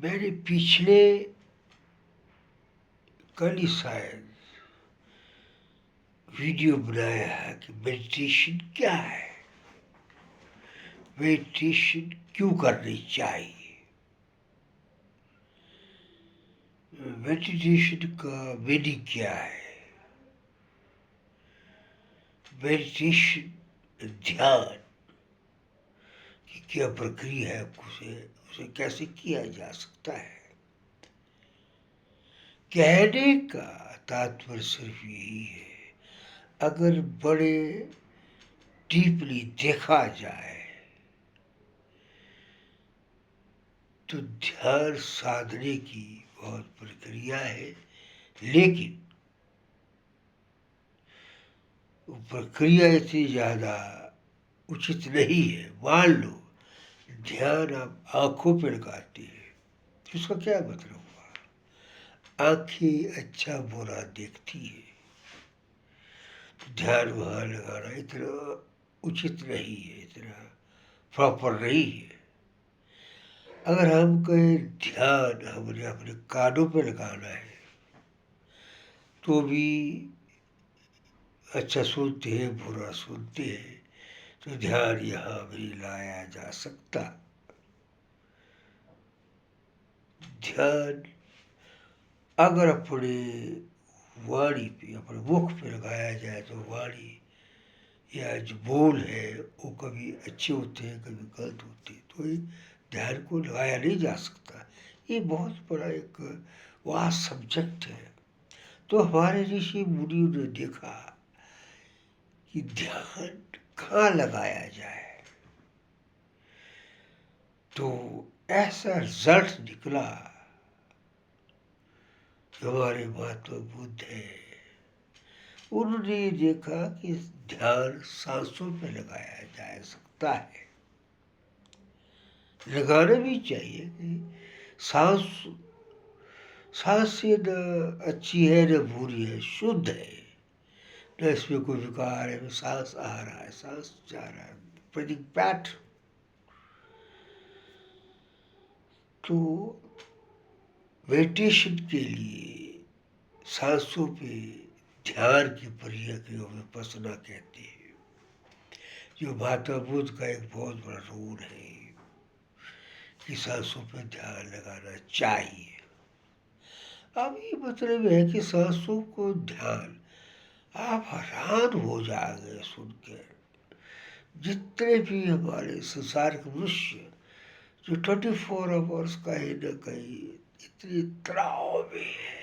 मैंने पिछले कल ही शायद वीडियो बनाया है कि मेडिटेशन क्या है, मेडिटेशन क्यों करनी चाहिए, मेडिटेशन का मीनिंग क्या है, मेडिटेशन ध्यान की क्या प्रक्रिया है, उसे कैसे किया जा सकता है। कहने का तात्पर्य सिर्फ यही है, अगर बड़े डीपली देखा जाए तो ध्यान साधने की बहुत प्रक्रिया है, लेकिन वो प्रक्रिया इतनी ज़्यादा उचित नहीं है। मान लो ध्यान आप आंखों पे लगाते हैं, उसका क्या मतलब हुआ? आंखें अच्छा बुरा देखती है, ध्यान वहाँ लगाना इतना उचित नहीं है, इतना प्रॉपर नहीं है। अगर हम कहें ध्यान हमने अपने कानों पे लगाना है तो भी अच्छा सुनते हैं, बुरा सुनते हैं, तो ध्यान यहाँ भी लाया जा सकता। ध्यान अगर अपने वाणी पे, अपने मुख पे लगाया जाए तो वाणी या जो बोल है वो कभी अच्छे होते हैं, कभी गलत होते हैं, तो ये ध्यान को लगाया नहीं जा सकता। ये बहुत बड़ा एक वास्ट सब्जेक्ट है। तो हमारे ऋषि मुनियों ने देखा कि ध्यान कहाँ लगाया जाए, तो ऐसा रिजल्ट निकला। हमारे महात्मा बुद्ध है, उन्होंने देखा कि ध्यान सांसों पे लगाया जा सकता है। लगाना भी चाहिए कि सांस सांसें न अच्छी है न बुरी है, शुद्ध है, न इसमें कोई विकार है, सांस आ रहा है, सांस जा रहा है, ब्रीदिंग पैटर्न। तो मेडिटेशन के लिए सांसों पे ध्यान की प्रक्रिया को विपश्यना कहते हैं, जो महात्मा बुद्ध का एक बहुत बड़ा रोल है कि सांसों पे ध्यान लगाना चाहिए। अब ये मतलब है कि सांसों को ध्यान, आप हैरान हो जाएंगे सुनकर, जितने भी हमारे संसार के मनुष्य जो 24 आवर्स कहीं न कहीं इतनी तनाव में है,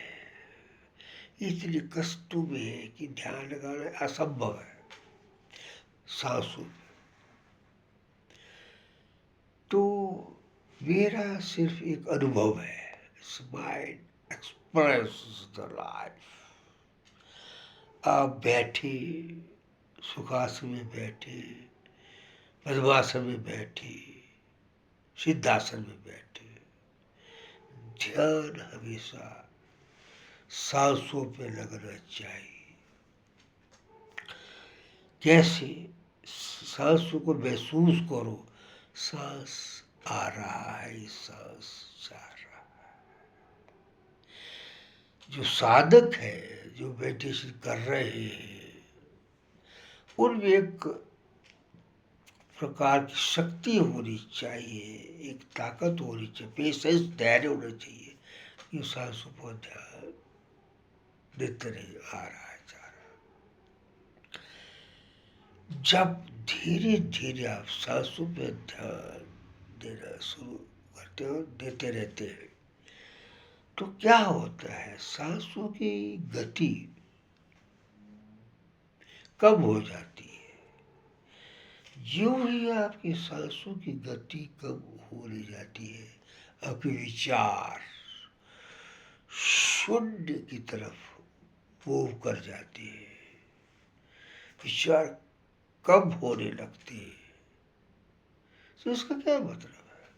इतनी कष्टों में है कि ध्यान लगाना असंभव है सांसों में। तो मेरा सिर्फ एक अनुभव है, माइंड एक्सप्रेस द लाइफ। आप बैठे, सुखासन में बैठे, पद्मासन में बैठे, सिद्धासन में बैठे, ध्यान हमेशा सांसों पे लगना चाहिए। कैसे? सांसों को महसूस करो, सांस आ रहा है, सांस जा रहा है। जो साधक है, जो मेडिटेशन कर रहे हैं, उनमें एक प्रकार की शक्ति होनी चाहिए, एक ताकत होनी चाहिए, पेशेंस, धैर्य होना चाहिए कि सांसों पर ध्यान देते रहे, आ रहा है, जा रहा है। जब धीरे धीरे आप सांसों पर ध्यान देना शुरू करते हो, देते रहते हैं, तो क्या होता है, सांसों की गति कम हो जाती है। जो ही आपकी सांसों की गति कम होने जाती है, आपके विचार शून्य की तरफ मूव कर जाते हैं, विचार कम होने लगते हैं। तो इसका क्या मतलब है?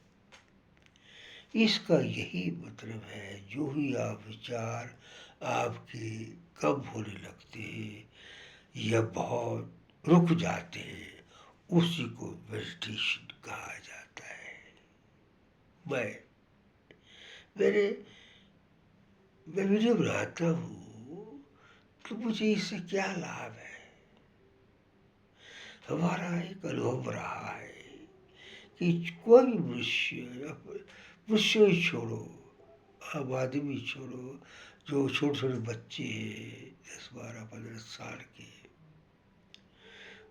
इसका यही मतलब है, जो ही आप विचार आपके कम होने लगते हैं या बहुत रुक जाते हैं, उसी को मेडिटेशन कहा जाता है। मैं मेरे मैं वीडियो बनाता हूँ तो मुझे इससे क्या लाभ है? हमारा एक अनुभव रहा है कि कोई भी मनुष्य, मनुष्य ही छोड़ो, आम आदमी छोड़ो, जो छोटे छोटे बच्चे हैं 10, 12, 15 साल के,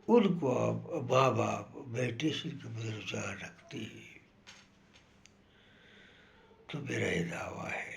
उनको आप माँ बाप मेडिटेशन के प्रति रुझान रखते हैं। तो मेरा ये दावा है